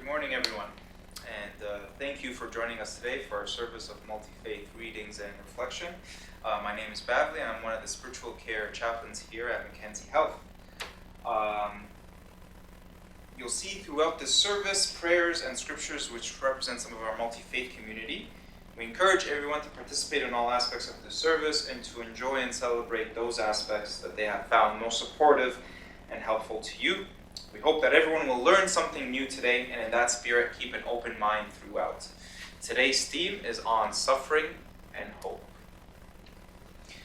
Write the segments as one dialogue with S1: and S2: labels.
S1: morning, everyone, and thank you for joining us today for our service of Multifaith readings and reflection. My name is Bavley, and I'm one of the spiritual care chaplains here at Mackenzie Health. You'll see throughout this service prayers and scriptures which represent some of our multi-faith community. We encourage everyone to participate in all aspects of the service and to enjoy and celebrate those aspects that they have found most supportive and helpful to you. We hope that everyone will learn something new today, and in that spirit, keep an open mind throughout. Today's theme is on suffering and hope.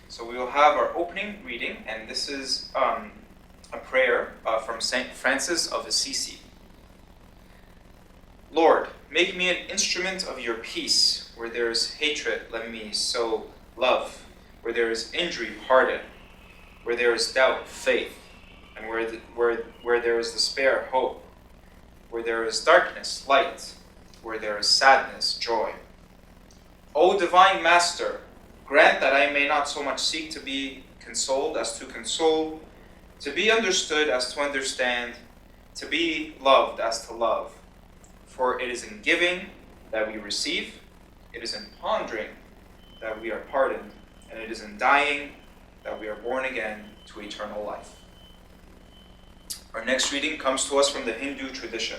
S1: So we will have our opening reading, and this is a prayer from Saint Francis of Assisi. Lord, make me an instrument of your peace. Where there is hatred, let me sow love. Where there is injury, pardon. Where there is doubt, faith. And where there is despair, hope. Where there is darkness, light. Where there is sadness, joy. O divine Master, grant that I may not so much seek to be consoled as to console, to be understood as to understand, to be loved as to love. For it is in giving that we receive, it is in pondering that we are pardoned, and it is in dying that we are born again to eternal life. Our next reading comes to us from the Hindu tradition.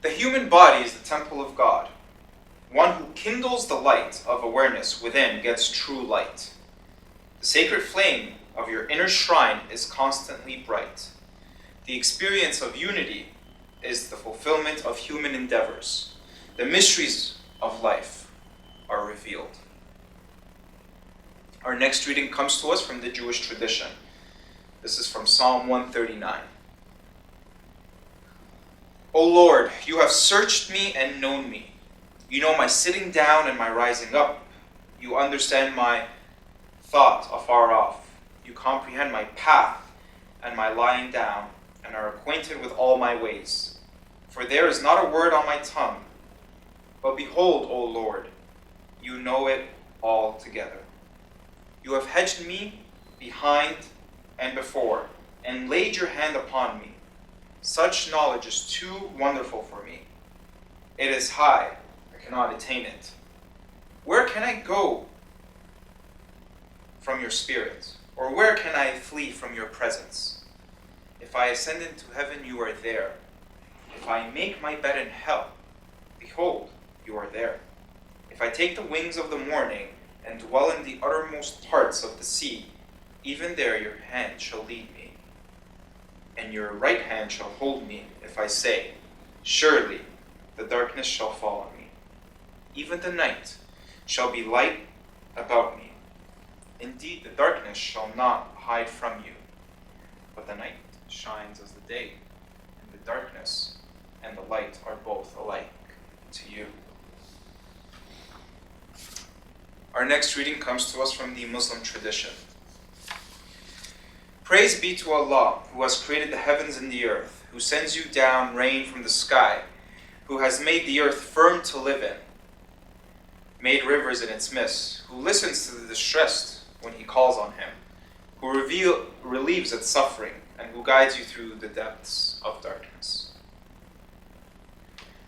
S1: The human body is the temple of God. One who kindles the light of awareness within gets true light. The sacred flame of your inner shrine is constantly bright. The experience of unity is the fulfillment of human endeavors. The mysteries of life are revealed. Our next reading comes to us from the Jewish tradition. This is from Psalm 139. O Lord, you have searched me and known me. You know my sitting down and my rising up. You understand my thought afar off. You comprehend my path and my lying down, and are acquainted with all my ways. For there is not a word on my tongue. But behold, O Lord, you know it all together. You have hedged me behind and before, and laid your hand upon me. Such knowledge is too wonderful for me. It is high, I cannot attain it. Where can I go from your spirit? Or where can I flee from your presence? If I ascend into heaven, you are there. If I make my bed in hell, behold, you are there. If I take the wings of the morning and dwell in the uttermost parts of the sea, even there your hand shall lead me, and your right hand shall hold me, if I say, surely the darkness shall fall on me. Even the night shall be light about me. Indeed, the darkness shall not hide from you, but the night shines as the day, and the darkness and the light are both alike to you. Our next reading comes to us from the Muslim tradition. Praise be to Allah, who has created the heavens and the earth, who sends you down rain from the sky, who has made the earth firm to live in, made rivers in its midst, who listens to the distressed when he calls on him, who relieves its suffering, and who guides you through the depths of darkness.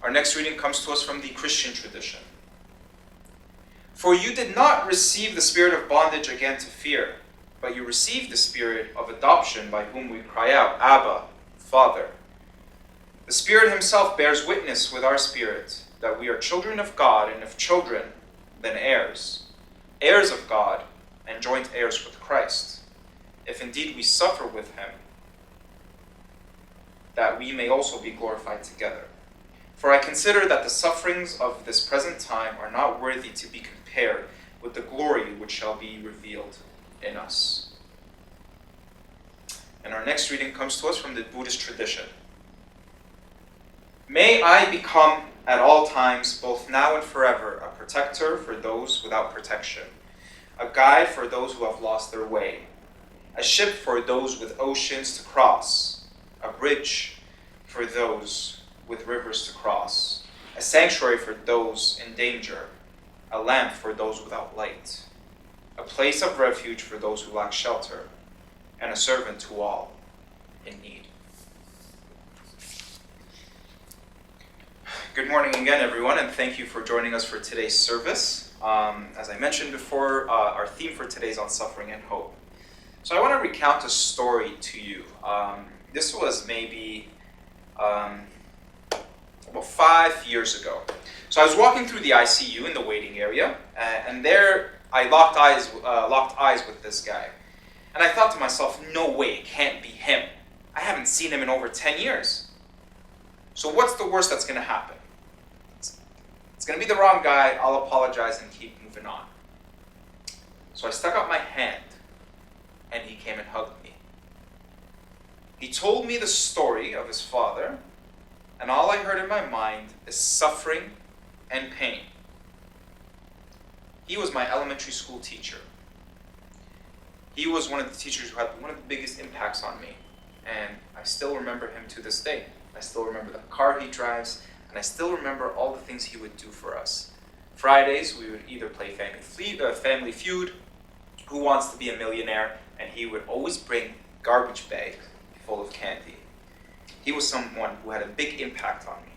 S1: Our next reading comes to us from the Christian tradition. For you did not receive the spirit of bondage again to fear, but you received the spirit of adoption by whom we cry out, Abba, Father. The Spirit himself bears witness with our spirit that we are children of God, and if children, then heirs, heirs of God, and joint heirs with Christ, if indeed we suffer with him, that we may also be glorified together. For I consider that the sufferings of this present time are not worthy to be compared with the glory which shall be revealed in us. And our next reading comes to us from the Buddhist tradition. May I become at all times, both now and forever, a protector for those without protection, a guide for those who have lost their way, a ship for those with oceans to cross, a bridge for those with rivers to cross, a sanctuary for those in danger, a lamp for those without light, a place of refuge for those who lack shelter, and a servant to all in need. Good morning again, everyone, and thank you for joining us for today's service. As I mentioned before, our theme for today is on suffering and hope. So I want to recount a story to you. This was maybe about 5 years ago. So I was walking through the ICU in the waiting area, and there I locked eyes with this guy. And I thought to myself, no way, it can't be him. I haven't seen him in over 10 years. So what's the worst that's going to happen? It's going to be the wrong guy. I'll apologize and keep moving on. So I stuck out my hand, and he came and hugged me. He told me the story of his father, and all I heard in my mind is suffering and pain. He was my elementary school teacher. He was one of the teachers who had one of the biggest impacts on me, and I still remember him to this day. I still remember the car he drives, and I still remember all the things he would do for us. Fridays, we would either play Family Feud, Who Wants to Be a Millionaire, and he would always bring garbage bags full of candy. He was someone who had a big impact on me.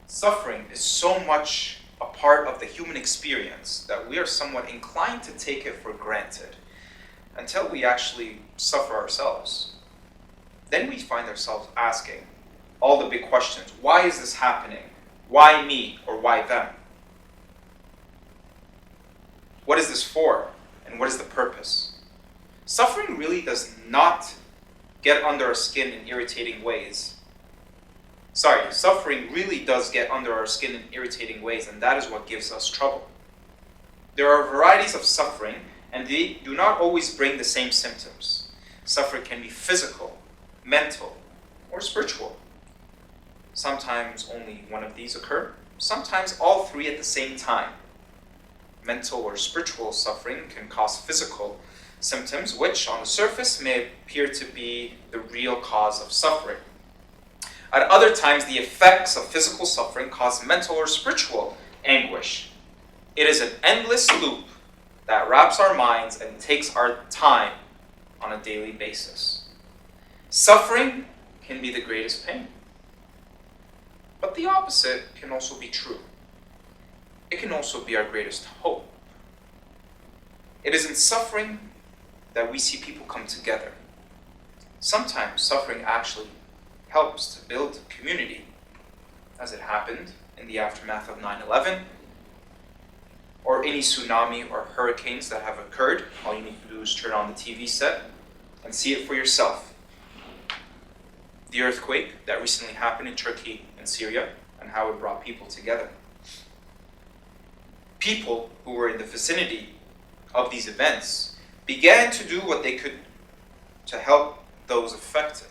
S1: Suffering is so much a part of the human experience that we are somewhat inclined to take it for granted until we actually suffer ourselves. Then we find ourselves asking all the big questions. Why is this happening? Why me or why them? What is this for? And what is the purpose? Suffering really does not get under our skin in irritating ways. Suffering really does get under our skin in irritating ways, and that is what gives us trouble. There are varieties of suffering, and they do not always bring the same symptoms. Suffering can be physical, mental, or spiritual. Sometimes only one of these occur, sometimes all three at the same time. Mental or spiritual suffering can cause physical symptoms, which on the surface may appear to be the real cause of suffering. At other times, the effects of physical suffering cause mental or spiritual anguish. It is an endless loop that wraps our minds and takes our time on a daily basis. Suffering can be the greatest pain. But the opposite can also be true. It can also be our greatest hope. It is in suffering that we see people come together. Sometimes suffering actually helps to build community, as it happened in the aftermath of 9/11, or any tsunami or hurricanes that have occurred. All you need to do is turn on the TV set and see it for yourself. The earthquake that recently happened in Turkey and Syria, and how it brought people together. People who were in the vicinity of these events began to do what they could to help those affected.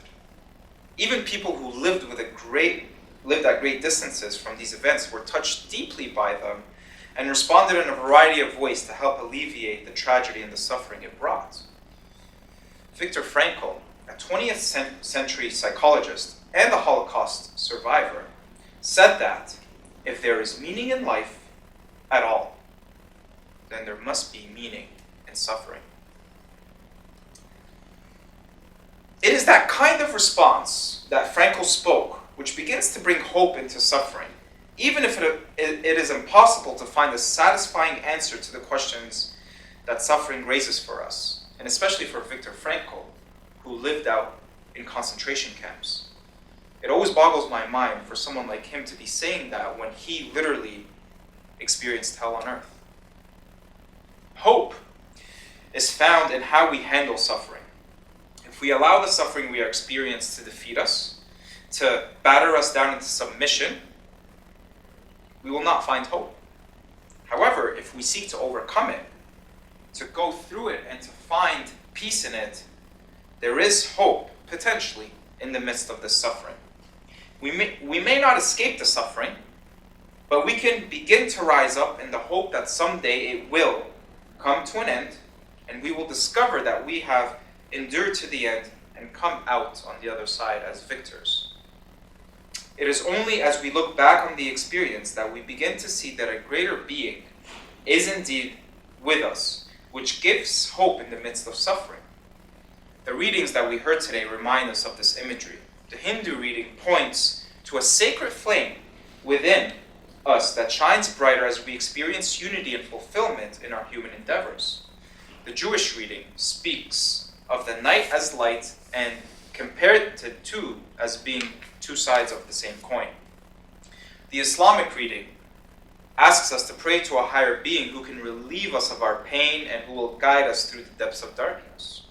S1: Even people who lived at great distances from these events were touched deeply by them and responded in a variety of ways to help alleviate the tragedy and the suffering it brought. Viktor Frankl, a 20th century psychologist and a Holocaust survivor, said that if there is meaning in life at all, then there must be meaning in suffering. It is that kind of response that Frankl spoke which begins to bring hope into suffering, even if it is impossible to find a satisfying answer to the questions that suffering raises for us, and especially for Viktor Frankl, who lived out in concentration camps. It always boggles my mind for someone like him to be saying that when he literally experienced hell on earth. Hope is found in how we handle suffering. If we allow the suffering we are experiencing to defeat us, to batter us down into submission, we will not find hope. However, if we seek to overcome it, to go through it and to find peace in it, there is hope, potentially, in the midst of this suffering. We may not escape the suffering, but we can begin to rise up in the hope that someday it will come to an end, and we will discover that we have endured to the end and come out on the other side as victors. It is only as we look back on the experience that we begin to see that a greater being is indeed with us, which gives hope in the midst of suffering. The readings that we heard today remind us of this imagery. The Hindu reading points to a sacred flame within us that shines brighter as we experience unity and fulfillment in our human endeavors. The Jewish reading speaks of the night as light and compared to two as being two sides of the same coin. The Islamic reading asks us to pray to a higher being who can relieve us of our pain and who will guide us through the depths of darkness.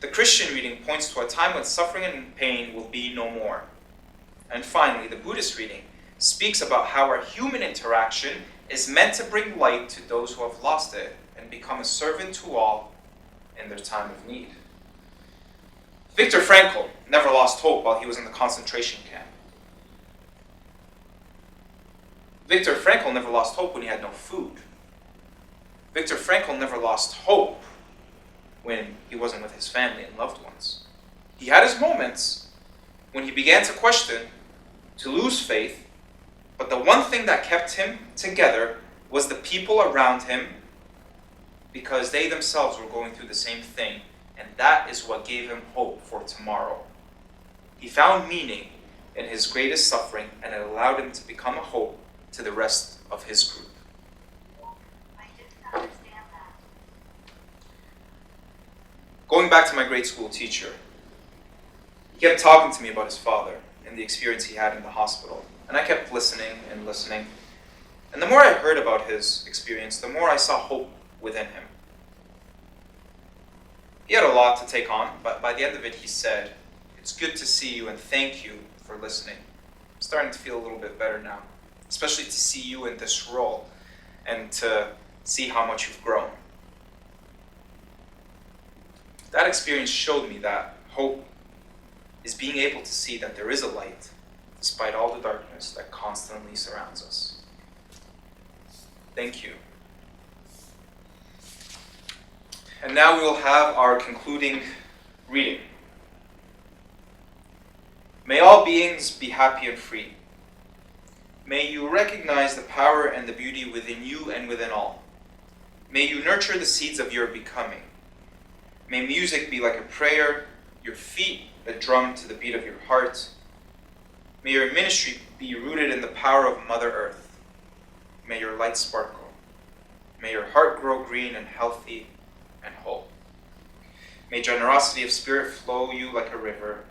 S1: The Christian reading points to a time when suffering and pain will be no more. And finally, the Buddhist reading speaks about how our human interaction is meant to bring light to those who have lost it and become a servant to all in their time of need. Viktor Frankl never lost hope while he was in the concentration camp. Viktor Frankl never lost hope when he had no food. Viktor Frankl never lost hope when he wasn't with his family and loved ones. He had his moments when he began to question, to lose faith, but the one thing that kept him together was the people around him, because they themselves were going through the same thing, and that is what gave him hope for tomorrow. He found meaning in his greatest suffering, and it allowed him to become a hope to the rest of his group.
S2: I didn't understand that.
S1: Going back to my grade school teacher, he kept talking to me about his father and the experience he had in the hospital. And I kept listening and listening. And the more I heard about his experience, the more I saw hope within him. He had a lot to take on, but by the end of it he said, "It's good to see you and thank you for listening. I'm starting to feel a little bit better now, especially to see you in this role and to see how much you've grown." That experience showed me that hope is being able to see that there is a light despite all the darkness that constantly surrounds us. Thank you. And now we will have our concluding reading. May all beings be happy and free. May you recognize the power and the beauty within you and within all. May you nurture the seeds of your becoming. May music be like a prayer, your feet a drum to the beat of your heart. May your ministry be rooted in the power of Mother Earth. May your light sparkle. May your heart grow green and healthy and whole. May generosity of spirit flow you like a river,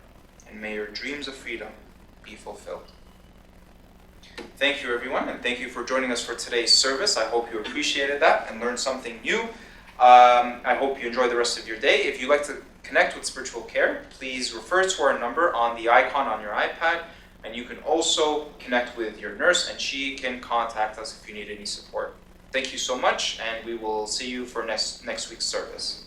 S1: and may your dreams of freedom be fulfilled. Thank you, everyone, and thank you for joining us for today's service. I hope you appreciated that and learned something new. I hope you enjoy the rest of your day. If you'd like to connect with Spiritual Care, please refer to our number on the icon on your iPad, and you can also connect with your nurse, and she can contact us if you need any support. Thank you so much, and we will see you for next week's service.